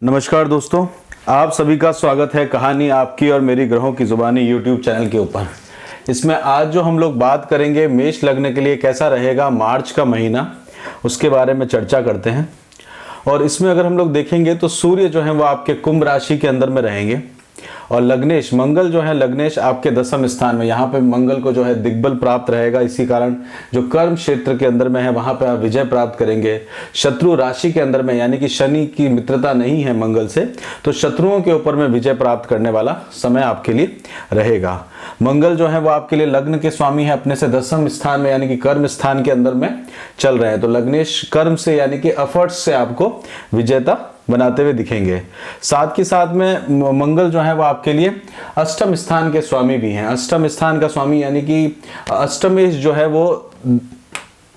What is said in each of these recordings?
नमस्कार दोस्तों, आप सभी का स्वागत है कहानी आपकी और मेरी ग्रहों की जुबानी यूट्यूब चैनल के ऊपर। इसमें आज जो हम लोग बात करेंगे मेष लग्न के लिए कैसा रहेगा मार्च का महीना, उसके बारे में चर्चा करते हैं। और इसमें अगर हम लोग देखेंगे तो सूर्य जो है वो आपके कुंभ राशि के अंदर में रहेंगे और लग्नेश मंगल जो है लग्नेश आपके दसम स्थान में, यहाँ पे मंगल को जो है दिग्बल प्राप्त रहेगा। इसी कारण जो कर्म क्षेत्र के अंदर में है वहां पे आप विजय प्राप्त करेंगे। शत्रु राशि के अंदर में यानी कि शनि की मित्रता नहीं है मंगल से, तो शत्रुओं के ऊपर में विजय प्राप्त करने वाला समय आपके लिए रहेगा। मंगल जो है वो आपके लिए लग्न के स्वामी है, अपने से दसम स्थान में यानी कि कर्म स्थान के अंदर में चल रहे हैं। तो लग्नेश कर्म से यानी कि एफर्ट्स से आपको विजेता बनाते हुए दिखेंगे। साथ के साथ में मंगल जो है वो आपके लिए अष्टम स्थान के स्वामी भी हैं। अष्टम स्थान का स्वामी यानी कि अष्टमेश जो है वो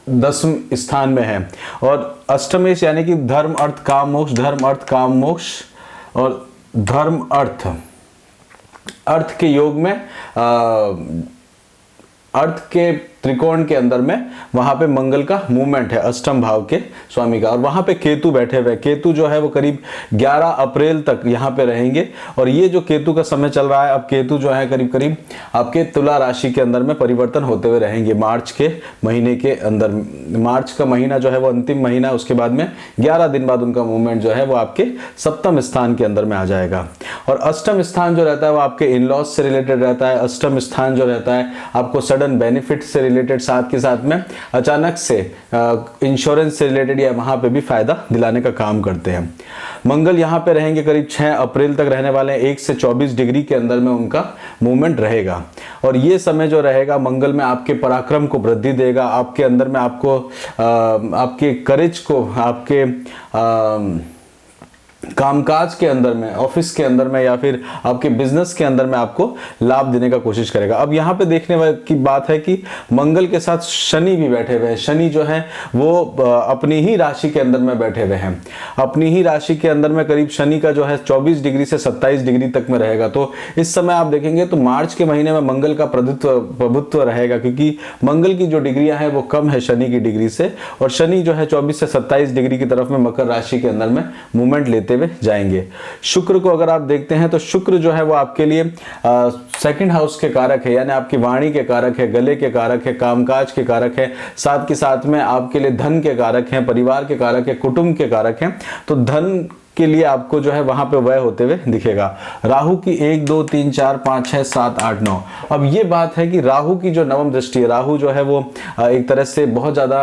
दसम स्थान में है। और अष्टमेश यानी कि धर्म अर्थ काम मोक्ष, धर्म अर्थ काम मोक्ष और धर्म अर्थ के योग में अर्थ के त्रिकोण के अंदर में वहां पे मंगल का मूवमेंट है अष्टम भाव के स्वामी का। और वहां पे केतु बैठे हुए, केतु जो है वो करीब 11 अप्रैल तक यहाँ पे रहेंगे। और ये जो केतु का समय चल रहा है, अब केतु जो है करीब करीब आपके तुला राशि के अंदर में परिवर्तन होते हुए रहेंगे मार्च के महीने के अंदर। मार्च का महीना जो है वो अंतिम महीना, उसके बाद में 11 दिन बाद उनका मूवमेंट जो है वो आपके सप्तम स्थान के अंदर में आ जाएगा। और अष्टम स्थान जो रहता है वो आपके इन लॉज से रिलेटेड रहता है। अष्टम स्थान जो रहता है आपको सडन बेनिफिट से रिलेटेड, साथ के साथ में अचानक से इंश्योरेंस से रिलेटेड या वहां पे भी फायदा दिलाने का काम करते हैं। मंगल यहां पे रहेंगे करीब 6 अप्रैल तक रहने वाले हैं। 1 से 24 डिग्री के अंदर में उनका मूवमेंट रहेगा। और ये समय जो रहेगा मंगल में आपके पराक्रम को वृद्धि देगा, आपके अंदर में आपको आपके करेज को, आपके कामकाज के अंदर में, ऑफिस के अंदर में या फिर आपके बिजनेस के अंदर में आपको लाभ देने का कोशिश करेगा। अब यहाँ पे देखने वाली की बात है कि मंगल के साथ शनि भी बैठे हुए हैं। शनि जो है वो अपनी ही राशि के अंदर में बैठे हुए हैं। अपनी ही राशि के अंदर में करीब शनि का जो है 24 डिग्री से 27 डिग्री तक में रहेगा। तो इस समय आप देखेंगे तो मार्च के महीने में मंगल का प्रभुत्व रहेगा, क्योंकि मंगल की जो डिग्रियां है वो कम है शनि की डिग्री से। और शनि जो है 24 से 27 डिग्री की तरफ में मकर राशि के अंदर में मूवमेंट लेते हुए जाएंगे। शुक्र को अगर आप देखते हैं तो शुक्र जो है वो आपके लिए सेकंड हाउस के कारक है, यानी आपकी वाणी के कारक है, गले के कारक है, कामकाज के कारक है, साथ के साथ में आपके लिए धन के कारक हैं, परिवार के कारक है, कुटुंब के कारक हैं। तो धन के लिए आपको जो है वहां पे व्यय होते हुए दिखेगा। राहु की 1 2 3 4 5 6 7 8 9। अब ये बात है कि राहु की जो नवम दृष्टि है, राहु जो है वो एक तरह से बहुत ज्यादा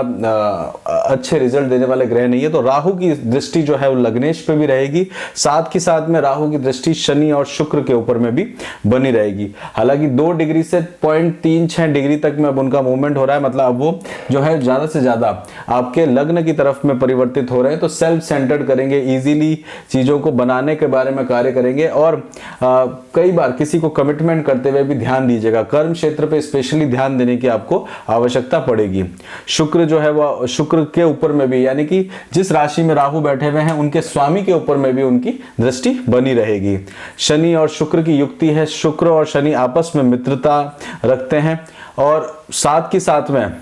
अच्छे रिजल्ट देने वाले ग्रह नहीं है। तो राहु की दृष्टि जो है वो लग्नेश पे भी रहेगी, साथ के साथ में राहु की दृष्टि शनि और शुक्र के ऊपर में भी बनी रहेगी। हालांकि 2 डिग्री से 0.36 डिग्री तक में अब उनका मूवमेंट हो रहा है, मतलब अब वो जो है ज्यादा से ज्यादा आपके लग्न की तरफ में परिवर्तित हो रहे हैं। तो सेल्फ सेंटर्ड करेंगे, इजीली चीजों को बनाने के बारे में कार्य करेंगे। और कई बार किसी को कमिटमेंट करते हुए भी ध्यान दीजिएगा, कर्म क्षेत्र पे स्पेशली ध्यान देने की आपको आवश्यकता पड़ेगी। शुक्र जो है वो शुक्र के ऊपर में भी, यानी कि जिस राशि में राहु बैठे हुए हैं उनके स्वामी के ऊपर में भी उनकी दृष्टि बनी रहेगी। शनि और शुक्र की युक्ति है, शुक्र और शनि आपस में मित्रता रखते हैं। और साथ के साथ में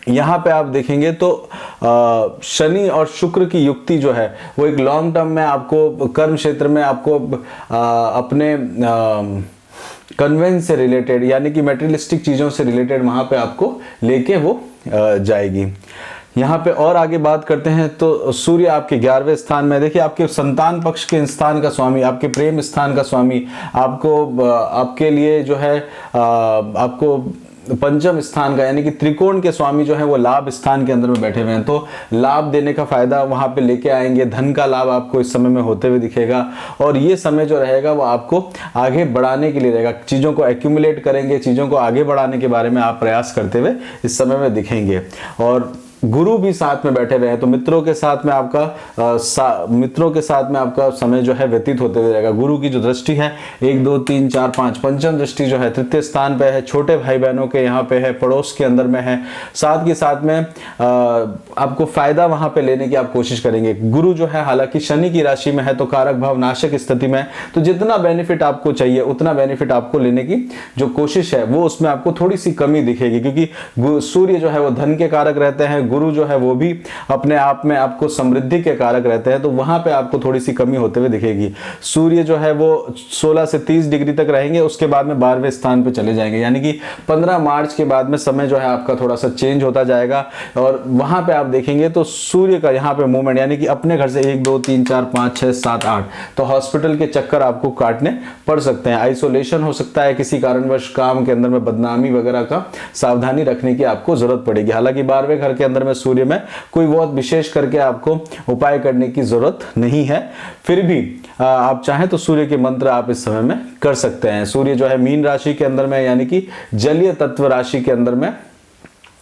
यहाँ पे आप देखेंगे तो शनि और शुक्र की युक्ति जो है वो एक लॉन्ग टर्म में आपको कर्म क्षेत्र में आपको अपने कन्वेंस से रिलेटेड यानी कि मेटेरियलिस्टिक चीजों से रिलेटेड वहां पे आपको लेके वो जाएगी। यहाँ पे और आगे बात करते हैं तो सूर्य आपके 11वें स्थान में, देखिए आपके संतान पक्ष के स्थान का स्वामी, आपके प्रेम स्थान का स्वामी, आपको आपके लिए जो है आपको पंचम स्थान का यानी कि त्रिकोण के स्वामी जो है वो लाभ स्थान के अंदर में बैठे हुए हैं। तो लाभ देने का फायदा वहां पे लेके आएंगे, धन का लाभ आपको इस समय में होते हुए दिखेगा। और ये समय जो रहेगा वो आपको आगे बढ़ाने के लिए रहेगा, चीजों को एक्यूमुलेट करेंगे, चीजों को आगे बढ़ाने के बारे में आप प्रयास करते हुए इस समय में दिखेंगे। और गुरु भी साथ में बैठे हुए हैं, तो मित्रों के साथ में आपका समय जो है व्यतीत होते हुए रहेगा। गुरु की जो दृष्टि है 1 2 3 4 5, पंचम दृष्टि जो है तृतीय स्थान पे है, छोटे भाई बहनों के यहाँ पे है, पड़ोस के अंदर में है। साथ के साथ में आपको फायदा वहां पे लेने की आप कोशिश करेंगे। गुरु जो है हालांकि शनि की राशि में है तो कारक भाव नाशक स्थिति में है, तो जितना बेनिफिट आपको चाहिए उतना बेनिफिट आपको लेने की जो कोशिश है वो उसमें आपको थोड़ी सी कमी दिखेगी, क्योंकि सूर्य जो है वो धन के कारक रहते हैं, गुरु जो है वो भी अपने आप में आपको समृद्धि के कारक रहते हैं, तो वहां पे आपको थोड़ी सी कमी होते हुए दिखेगी। सूर्य जो है वो 16 से 30 डिग्री तक रहेंगे, उसके बाद में 12वें स्थान पे चले जाएंगे, यानी कि 15 मार्च के बाद में समय जो है आपका थोड़ा सा चेंज होता जाएगा। और वहां पे आप देखेंगे तो सूर्य का यहाँ पे मूवमेंट, यानी कि अपने घर से 1 2 3 4 5 6 7 8, तो हॉस्पिटल के चक्कर आपको काटने पड़ सकते हैं, आइसोलेशन हो सकता है, किसी कारणवश काम के अंदर में बदनामी वगैरह का सावधानी रखने की आपको जरूरत पड़ेगी। हालांकि 12वें घर के अंदर में सूर्य में कोई बहुत विशेष करके आपको उपाय करने की जरूरत नहीं है, फिर भी आप चाहें तो सूर्य के मंत्र आप इस समय में कर सकते हैं। सूर्य जो है मीन राशि के अंदर में, यानी कि जलीय तत्व राशि के अंदर में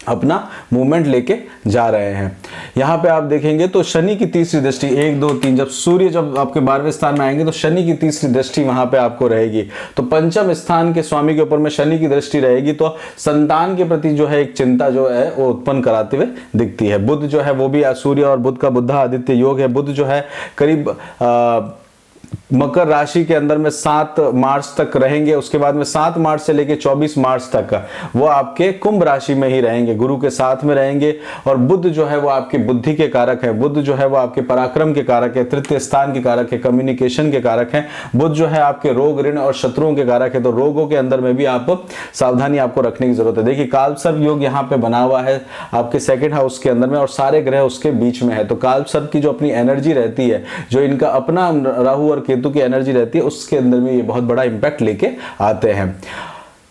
अपना मूवमेंट लेके जा रहे हैं। यहाँ पे आप देखेंगे तो शनि की तीसरी दृष्टि 1 2 3, जब सूर्य जब आपके 12वें स्थान में आएंगे तो शनि की तीसरी दृष्टि वहां पे आपको रहेगी, तो पंचम स्थान के स्वामी के ऊपर में शनि की दृष्टि रहेगी, तो संतान के प्रति जो है एक चिंता जो है वो उत्पन्न कराते हुए दिखती है। बुध जो है वो भी, सूर्य और बुध का बुधा आदित्य योग है। बुध जो है करीब मकर राशि के अंदर में 7 मार्च तक रहेंगे, उसके बाद में 7 मार्च से लेकर 24 मार्च तक वो आपके कुंभ राशि में ही रहेंगे, गुरु के साथ में रहेंगे। और बुध जो है वो आपकी बुद्धि के कारक है, बुध जो है वो आपके पराक्रम के कारक है, तृतीय स्थान के कारक है, कम्युनिकेशन के कारक है। बुध जो है आपके रोग ऋण और शत्रुओं के कारक है, तो रोगों के अंदर में भी आप सावधानी आपको रखने की जरूरत है। देखिए कालसर्प योग यहाँ पे बना हुआ है आपके 2nd हाउस के अंदर में, और सारे ग्रह उसके बीच में है, तो कालसर्प की जो अपनी एनर्जी रहती है, जो इनका अपना राहु और केतु की एनर्जी रहती है, उसके अंदर में ये बहुत बड़ा इंपैक्ट लेके आते हैं।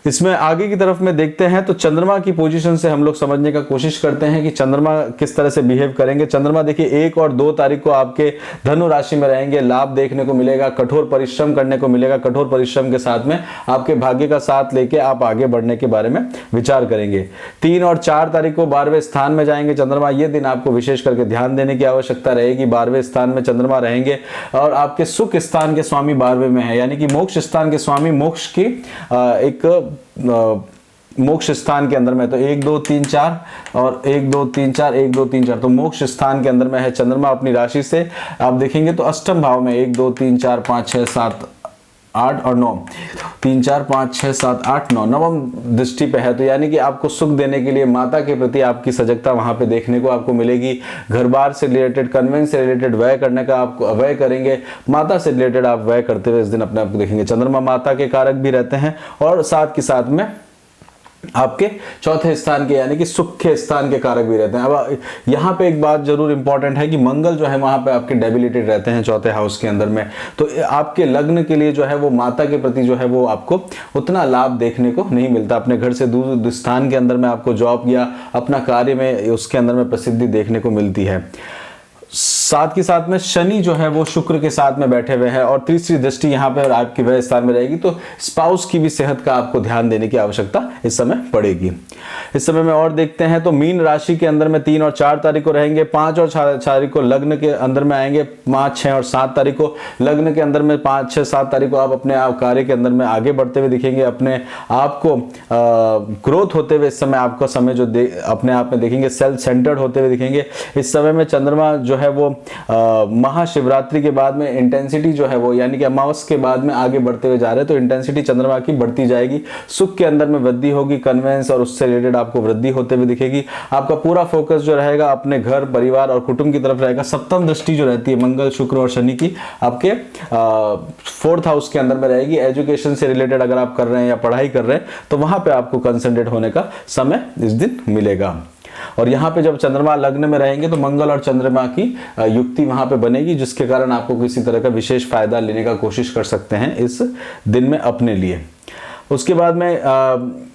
इसमें आगे की तरफ में देखते हैं तो चंद्रमा की पोजीशन से हम लोग समझने का कोशिश करते हैं कि चंद्रमा किस तरह से बिहेव करेंगे। चंद्रमा देखिए 1 और 2 तारीख को आपके धनु राशि में रहेंगे, लाभ देखने को मिलेगा, कठोर परिश्रम करने को मिलेगा, कठोर परिश्रम के साथ में आपके भाग्य का साथ लेके आप आगे बढ़ने के बारे में विचार करेंगे। 3 और 4 तारीख को 12वें स्थान में जाएंगे चंद्रमा, ये दिन आपको विशेष करके ध्यान देने की आवश्यकता रहेगी। 12वें स्थान में चंद्रमा रहेंगे और आपके सुख स्थान के स्वामी 12वें में है, यानी कि मोक्ष स्थान के स्वामी, मोक्ष की एक मोक्ष स्थान के अंदर में, तो 1 2 3 4 और 1 2 3 4 1 2 3 4, तो मोक्ष स्थान के अंदर में है चंद्रमा अपनी राशि से। आप देखेंगे तो अष्टम भाव में 1 2 3 4 5 6 7 8 और 9, 3 4 5 6 7 8 9, नवम दृष्टि पे है, तो यानी कि आपको सुख देने के लिए माता के प्रति आपकी सजगता वहां पे देखने को आपको मिलेगी। घर बार से रिलेटेड, कन्वेंस से रिलेटेड व्यय करने का आपको व्यय करेंगे, माता से रिलेटेड आप व्यय करते हुए इस दिन अपने आप को देखेंगे। चंद्रमा माता के कारक भी रहते हैं और साथ के साथ में आपके चौथे स्थान के यानी कि सुख के स्थान के कारक भी रहते हैं। अब यहाँ पे एक बात जरूर इंपॉर्टेंट है कि मंगल जो है वहां पे आपके डेबिलिटेड रहते हैं चौथे हाउस के अंदर में, तो आपके लग्न के लिए जो है वो माता के प्रति जो है वो आपको उतना लाभ देखने को नहीं मिलता। अपने घर से दूर स्थान के अंदर में आपको जॉब या अपना कार्य में उसके अंदर में प्रसिद्धि देखने को मिलती है। साथ के साथ में शनि जो है वो शुक्र के साथ में बैठे हुए हैं और तीसरी दृष्टि यहाँ पर आपकी व्यय स्थान में रहेगी, तो स्पाउस की भी सेहत का आपको ध्यान देने की आवश्यकता इस समय पड़ेगी। इस समय में और देखते हैं तो मीन राशि के अंदर में 3 और 4 तारीख को रहेंगे, 5 और 4 तारीख को लग्न के अंदर में आएंगे, 5 6 और 7 तारीख को लग्न के अंदर में, 5 6 7 तारीख को आप अपने आप कार्य के अंदर में आगे बढ़ते हुए दिखेंगे, अपने आप को ग्रोथ होते हुए इस समय आपका समय जो अपने आप में देखेंगे सेल्फ सेंटर्ड होते हुए दिखेंगे। इस समय में चंद्रमा जो है वो महाशिवरात्रि के बाद में इंटेंसिटी जो है वो यानी कि अमावस के बाद में आगे बढ़ते हुए जा रहे हैं, तो इंटेंसिटी चंद्रमा की बढ़ती जाएगी, सुख के अंदर में वृद्धि होगी, कन्वेंस और उससे रिलेटेड आपको वृद्धि होते हुए दिखेगी। आपका पूरा फोकस जो रहेगा अपने घर परिवार और कुटुंब की तरफ रहेगा। सप्तम दृष्टि जो रहती है मंगल शुक्र और शनि की आपके 4th हाउस के अंदर में रहेगी। एजुकेशन से रिलेटेड अगर आप कर रहे हैं या पढ़ाई कर रहे हैं तो वहां पे आपको कंसंट्रेट होने का समय इस दिन मिलेगा। और यहाँ पे जब चंद्रमा लग्न में रहेंगे तो मंगल और चंद्रमा की युक्ति वहां पे बनेगी, जिसके कारण आपको किसी तरह का विशेष फायदा लेने का कोशिश कर सकते हैं इस दिन में अपने लिए। उसके बाद में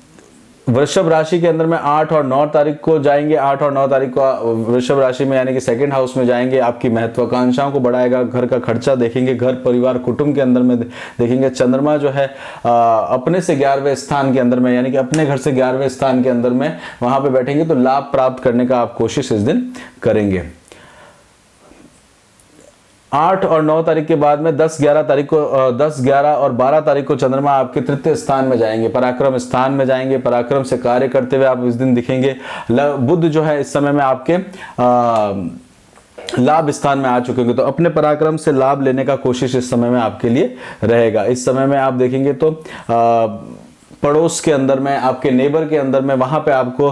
वृषभ राशि के अंदर में 8 और 9 तारीख को जाएंगे। 8 और 9 तारीख को वृषभ राशि में यानी कि 2nd हाउस में जाएंगे, आपकी महत्वाकांक्षाओं को बढ़ाएगा, घर का खर्चा देखेंगे, घर परिवार कुटुंब के अंदर में देखेंगे। चंद्रमा जो है अपने से 11वें स्थान के अंदर में यानी कि अपने घर से 11वें स्थान के अंदर में वहां पे बैठेंगे, तो लाभ प्राप्त करने का आप कोशिश इस दिन करेंगे। 8 और 9 तारीख के बाद में 10 11 तारीख को 10 11 और 12 तारीख को चंद्रमा आपके तृतीय स्थान में जाएंगे, पराक्रम स्थान में जाएंगे, पराक्रम से कार्य करते हुए आप इस दिन दिखेंगे। बुध जो है इस समय में आपके लाभ स्थान में आ चुके होंगे, तो अपने पराक्रम से लाभ लेने का कोशिश इस समय में आपके लिए रहेगा। इस समय में आप देखेंगे तो पड़ोस के अंदर में, आपके नेबर के अंदर में, वहां पे आपको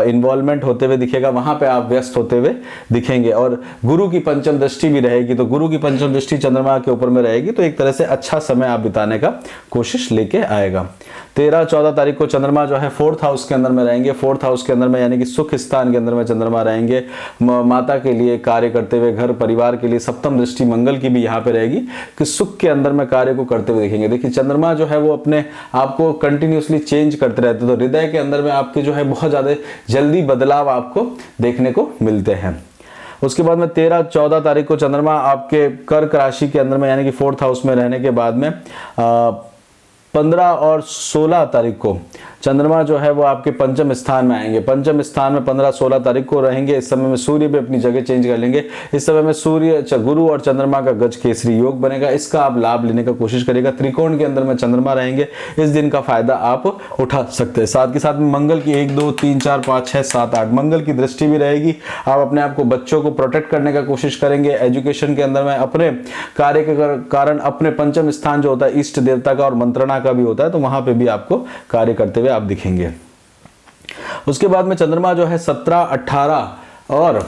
इन्वॉल्वमेंट होते हुए दिखेगा, वहां पे आप व्यस्त होते हुए दिखेंगे। और गुरु की पंचम दृष्टि भी रहेगी, तो गुरु की पंचम दृष्टि चंद्रमा के ऊपर में रहेगी, तो एक तरह से अच्छा समय आप बिताने का कोशिश लेके आएगा। 13-14 तारीख को चंद्रमा जो है 4th हाउस के अंदर में रहेंगे। 4th हाउस के अंदर में यानी कि सुख स्थान के अंदर में चंद्रमा रहेंगे। माता के लिए कार्य करते हुए, घर परिवार के लिए सप्तम दृष्टि मंगल की भी यहाँ पे रहेगी कि सुख के अंदर में कार्य को करते हुए दिखेंगे। देखिए चंद्रमा जो है वो अपने आपको कंटिन्यूसली चेंज करते रहते हैं, तो हृदय के अंदर में आपके जो है बहुत ज्यादा जल्दी बदलाव आपको देखने को मिलते हैं। उसके बाद में 13-14 तारीख को चंद्रमा आपके कर्क राशि के अंदर में यानी कि 4th हाउस में रहने के बाद में 15 और 16 तारीख को चंद्रमा जो है वो आपके पंचम स्थान में आएंगे। पंचम स्थान में 15-16 तारीख को रहेंगे। इस समय में सूर्य भी अपनी जगह चेंज कर लेंगे। इस समय में सूर्य, गुरु और चंद्रमा का गज केसरी योग बनेगा, इसका आप लाभ लेने का कोशिश करिएगा। त्रिकोण के अंदर में चंद्रमा रहेंगे, इस दिन का फायदा आप उठा सकते हैं। साथ के साथ में मंगल की 1, 2, 3, 4, 5, 6, 7, 8 मंगल की दृष्टि भी रहेगी। आप अपने आप को, बच्चों को प्रोटेक्ट करने का कोशिश करेंगे। एजुकेशन के अंदर में अपने कार्य के कारण अपने पंचम स्थान जो होता है इष्ट देवता का और मंत्रणा का भी होता है, तो वहां पे भी आपको कार्य करते हुए आप दिखेंगे। उसके बाद में चंद्रमा जो है 17, 18 और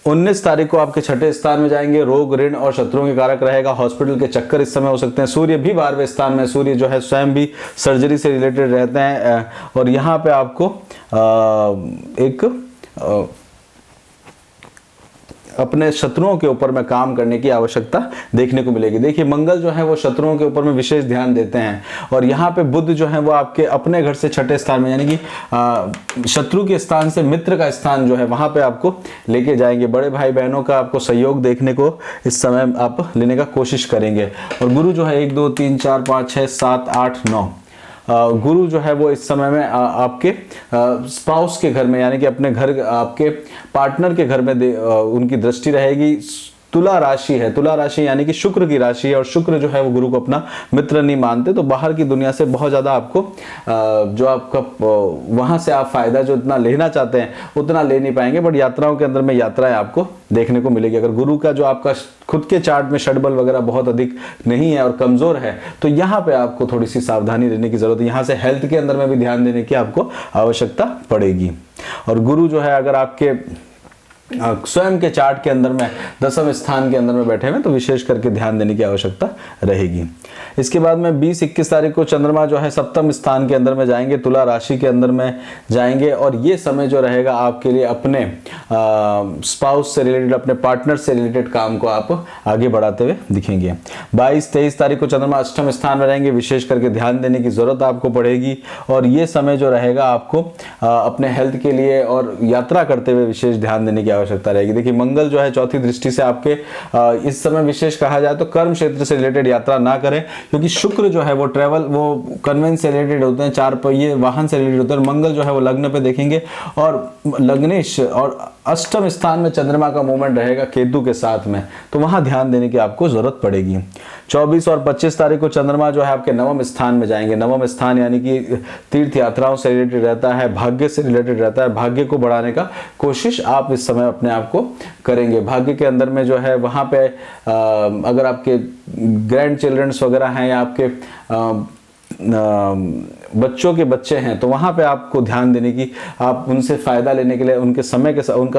19 तारीख को आपके छठे स्थान में जाएंगे। रोग, ऋण और शत्रुओं के कारक रहेगा। हॉस्पिटल के चक्कर इस समय हो सकते हैं। सूर्य भी 12वें स्थान में, सूर्य जो है स्वयं भी सर्जरी से रिलेटेड रहते हैं, और यहाँ पे आपको अपने शत्रुओं के ऊपर में काम करने की आवश्यकता देखने को मिलेगी। देखिए मंगल जो है वो शत्रुओं के ऊपर में विशेष ध्यान देते हैं, और यहाँ पे बुध जो है वो आपके अपने घर से छठे स्थान में यानी कि शत्रु के स्थान से मित्र का स्थान जो है वहां पे आपको लेके जाएंगे। बड़े भाई बहनों का आपको सहयोग देखने को इस समय आप लेने का कोशिश करेंगे। और गुरु जो है 1, 2, 3, 4, 5, 6, 7, 8, 9 गुरु जो है वो इस समय में आपके स्पाउस के घर में यानी कि अपने घर, आपके पार्टनर के घर में उनकी दृष्टि रहेगी। तुला राशि है, तुला राशि यानी कि शुक्र की राशि है, और शुक्र जो है वो गुरु को अपना मित्र नहीं मानते, तो बाहर की दुनिया से बहुत ज़्यादा आपको जो आपका वहाँ से आप फायदा जो इतना लेना चाहते हैं उतना ले नहीं पाएंगे, बट यात्राओं के अंदर में यात्राएं आपको देखने को मिलेगी। अगर गुरु का जो आपका खुद के चार्ट में षडबल वगैरह बहुत अधिक नहीं है और कमजोर है, तो यहाँ पे आपको थोड़ी सी सावधानी लेने की जरूरत है। यहाँ से हेल्थ के अंदर में भी ध्यान देने की आपको आवश्यकता पड़ेगी। और गुरु जो है अगर आपके स्वयं के चार्ट के अंदर में 10वें स्थान के अंदर में बैठे हुए, तो विशेष करके ध्यान देने की आवश्यकता रहेगी। इसके बाद में 20-21 तारीख को चंद्रमा जो है सप्तम स्थान के अंदर में जाएंगे, तुला राशि के अंदर में जाएंगे, और ये समय जो रहेगा आपके लिए अपने स्पाउस से रिलेटेड, अपने पार्टनर से रिलेटेड काम को आप आगे बढ़ाते हुए दिखेंगे। 22-23 तारीख को चंद्रमा अष्टम स्थान में रहेंगे, विशेष करके ध्यान देने की जरूरत आपको पड़ेगी। और ये समय जो रहेगा आपको अपने हेल्थ के लिए और यात्रा करते हुए विशेष ध्यान देने की आवश्यकता रहेगी। देखिए मंगल जो है चौथी दृष्टि से आपके इस समय विशेष कहा जाए तो कर्म क्षेत्र से रिलेटेड यात्रा ना करें, क्योंकि शुक्र जो है वो ट्रेवल, वो कन्वेंस से रिलेटेड होते हैं, 4 पहिए वाहन से रिलेटेड होते हैं। मंगल जो है वो लग्न पे देखेंगे, और लग्नेश और अष्टम स्थान में चंद्रमा का मूवमेंट रहेगा केतु के साथ में, तो वहां ध्यान देने की आपको जरूरत पड़ेगी। 24 और 25 तारीख को चंद्रमा जो है आपके 9वें स्थान में जाएंगे। 9वां स्थान यानी कि तीर्थ यात्राओं से रिलेटेड रहता है, भाग्य से रिलेटेड रहता है। भाग्य को बढ़ाने का कोशिश आप इस समय अपने आप को करेंगे। भाग्य के अंदर में जो है वहां पे अगर आपके ग्रैंड चिल्ड्रंस वगैरह हैं या आपके बच्चों के बच्चे हैं, तो वहां पे आपको ध्यान देने की, आप उनसे फायदा लेने के लिए, उनका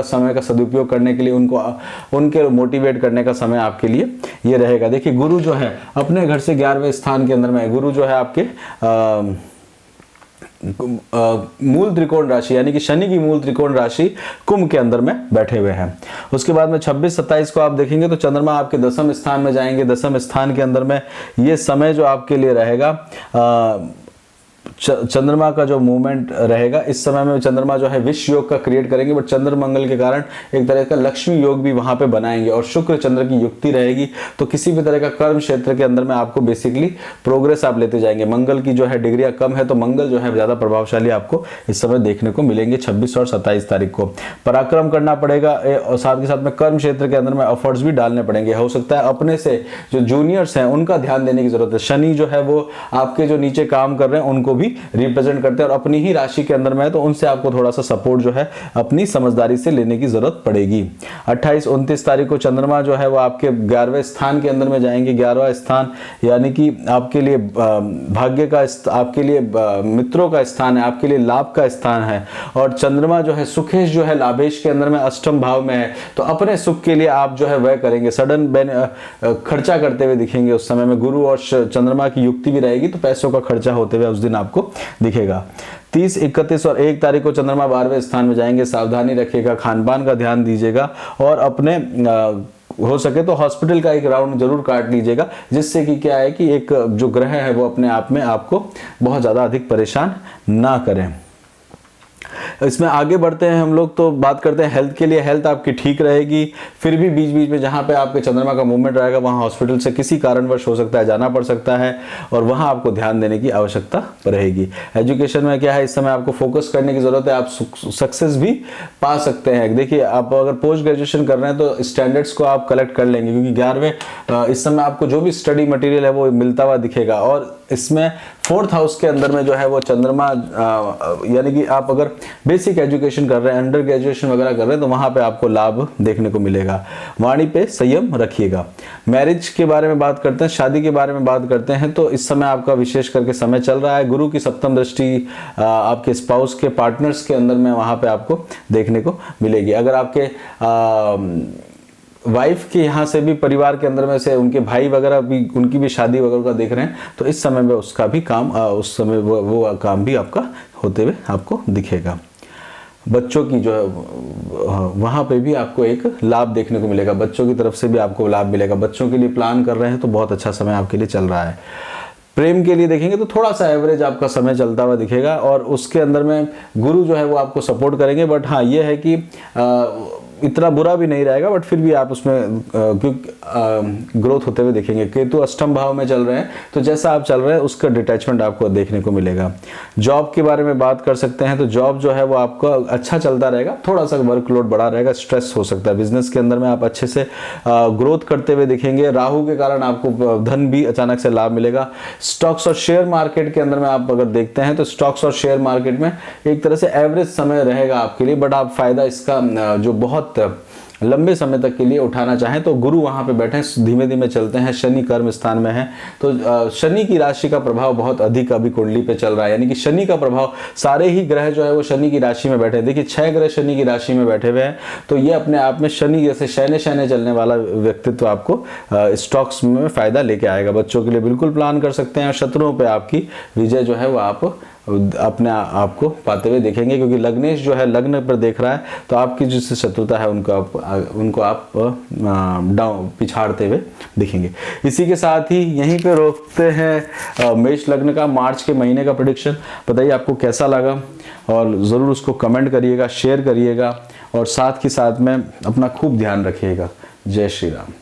समय का सदुपयोग करने के लिए, उनके मोटिवेट करने का समय आपके लिए ये रहेगा। देखिए गुरु जो है अपने घर से 11वें स्थान के अंदर में है। गुरु जो है आपके मूल त्रिकोण राशि यानी कि शनि की मूल त्रिकोण राशि कुंभ के अंदर में बैठे हुए हैं। उसके बाद में 26-27 को आप देखेंगे तो चंद्रमा आपके 10वें स्थान में जाएंगे। 10वें स्थान के अंदर में ये समय जो आपके लिए रहेगा, चंद्रमा का जो मूवमेंट रहेगा, इस समय में चंद्रमा जो है विश्व योग का क्रिएट करेंगे, बट चंद्र मंगल के कारण एक तरह का लक्ष्मी योग भी वहां पे बनाएंगे, और शुक्र चंद्र की युक्ति रहेगी, तो किसी भी तरह का कर्म क्षेत्र के अंदर में आपको बेसिकली प्रोग्रेस आप लेते जाएंगे। मंगल की जो है डिग्रियां कम है, तो मंगल जो है ज्यादा प्रभावशाली आपको इस समय देखने को मिलेंगे। 26 और 27 तारीख को पराक्रम करना पड़ेगा, और साथ के साथ में कर्म क्षेत्र के अंदर में एफर्ट्स भी डालने पड़ेंगे। हो सकता है अपने से जो जूनियर्स हैं उनका ध्यान देने की जरूरत है। शनि जो है वो आपके जो नीचे काम कर रहे हैं उनको भी भी रिप्रेजेंट करते हैं और अपनी ही राशि के अंदर में है, तो उनसे आपको थोड़ा सा सपोर्ट जो है अपनी समझदारी से लेने की जरूरत पड़ेगी। 28-29 तारीख को चंद्रमा जो है वो आपके 11वें स्थान के अंदर में जाएंगे। 11वां स्थान यानी कि आपके लिए भाग्य का, आपके लिए मित्रों का स्थान है, आपके लिए लाभ का स्थान है। और चंद्रमा जो है सुखेश जो है लाभेश के अंदर में अष्टम भाव में है, तो अपने सुख के लिए आप जो है वह करेंगे, सडन खर्चा करते हुए दिखेंगे। उस समय में गुरु और चंद्रमा की युक्ति भी रहेगी, तो पैसों का खर्चा होते हुए उस दिन आपको दिखेगा। 30, 31 और 1 तारीख को चंद्रमा 12वें स्थान में जाएंगे। सावधानी रखिएगा, खान पान का ध्यान दीजिएगा और अपने हो सके तो हॉस्पिटल का एक राउंड जरूर काट लीजिएगा, जिससे कि क्या है कि एक जो ग्रह है वो अपने आप में आपको बहुत ज़्यादा अधिक परेशान ना करें। इसमें आगे बढ़ते हैं हम लोग, तो बात करते हैं हेल्थ के लिए। हेल्थ आपकी ठीक रहेगी, फिर भी बीच बीच में जहाँ पे आपके चंद्रमा का मूवमेंट रहेगा वहाँ हॉस्पिटल से किसी कारणवश हो सकता है जाना पड़ सकता है, और वहाँ आपको ध्यान देने की आवश्यकता रहेगी। एजुकेशन में क्या है, इस समय आपको फोकस करने की जरूरत है, आप सक्सेस भी पा सकते हैं। देखिए, आप अगर पोस्ट ग्रेजुएशन कर रहे हैं तो स्टैंडर्ड्स को आप कलेक्ट कर लेंगे, क्योंकि 11वें इस समय आपको जो भी स्टडी मटेरियल है वो मिलता हुआ दिखेगा। और इसमें 4th हाउस के अंदर में जो है वो चंद्रमा, यानी कि आप अगर बेसिक एजुकेशन कर रहे हैं, अंडर ग्रेजुएशन वगैरह कर रहे हैं, तो वहां पे आपको लाभ देखने को मिलेगा। वाणी पे संयम रखिएगा। मैरिज के बारे में बात करते हैं, शादी के बारे में बात करते हैं, तो इस समय आपका विशेष करके समय चल रहा है। गुरु की सप्तम दृष्टि आपके स्पाउस के, पार्टनर्स के अंदर में वहां पे आपको देखने को मिलेगी। अगर आपके वाइफ के यहाँ से भी, परिवार के अंदर में से उनके भाई वगैरह भी, उनकी भी शादी वगैरह का देख रहे हैं, तो इस समय में उसका भी काम, उस समय वो काम भी आपका होते हुए आपको दिखेगा। बच्चों की जो है वहाँ पे भी आपको एक लाभ देखने को मिलेगा, बच्चों की तरफ से भी आपको लाभ मिलेगा। बच्चों के लिए प्लान कर रहे हैं तो बहुत अच्छा समय आपके लिए चल रहा है। प्रेम के लिए देखेंगे तो थोड़ा सा एवरेज आपका समय चलता हुआ दिखेगा, और उसके अंदर में गुरु जो है वो आपको सपोर्ट करेंगे। बट हाँ, ये है कि इतना बुरा भी नहीं रहेगा, बट फिर भी आप उसमें ग्रोथ होते हुए देखेंगे। केतु अष्टम भाव में चल रहे हैं, तो जैसा आप चल रहे हैं उसका डिटैचमेंट आपको देखने को मिलेगा। जॉब के बारे में बात कर सकते हैं, तो जॉब जो है वो आपका अच्छा चलता रहेगा, थोड़ा सा वर्कलोड बढ़ा रहेगा, स्ट्रेस हो सकता है। बिजनेस के अंदर में आप अच्छे से ग्रोथ करते हुए दिखेंगे। राहु के कारण आपको धन भी अचानक से लाभ मिलेगा। स्टॉक्स और शेयर मार्केट के अंदर में आप अगर देखते हैं, तो स्टॉक्स और शेयर मार्केट में एक तरह से एवरेज समय रहेगा आपके लिए, बट आप फायदा इसका जो बहुत लंबे समय तक के लिए उठाना चाहें तो गुरु वहां पे बैठे, धीमे धीमे चलते हैं। शनि कर्म स्थान में है, तो शनि की राशि का प्रभाव बहुत अधिक अभी कुंडली पे चल रहा है, यानी कि शनि का प्रभाव, सारे ही ग्रह जो है वो शनि की राशि में बैठे हैं। देखिए 6 ग्रह शनि की राशि में बैठे हुए हैं, तो ये अपने आप में शनि जैसे शयने शयने चलने वाला व्यक्तित्व आपको स्टॉक्स में फायदा लेके आएगा। बच्चों के लिए बिल्कुल प्लान कर सकते हैं, और शत्रुओं पर आपकी विजय जो है वो आप अपने आपको पाते हुए देखेंगे, क्योंकि लग्नेश जो है लग्न पर देख रहा है, तो आपकी जिससे शत्रुता है उनको आप डाउन पिछाड़ते हुए दिखेंगे। इसी के साथ ही यहीं पे रोकते हैं मेष लग्न का मार्च के महीने का प्रेडिक्शन। बताइए आपको कैसा लगा, और ज़रूर उसको कमेंट करिएगा, शेयर करिएगा, और साथ ही साथ में अपना खूब ध्यान रखिएगा। जय श्री राम।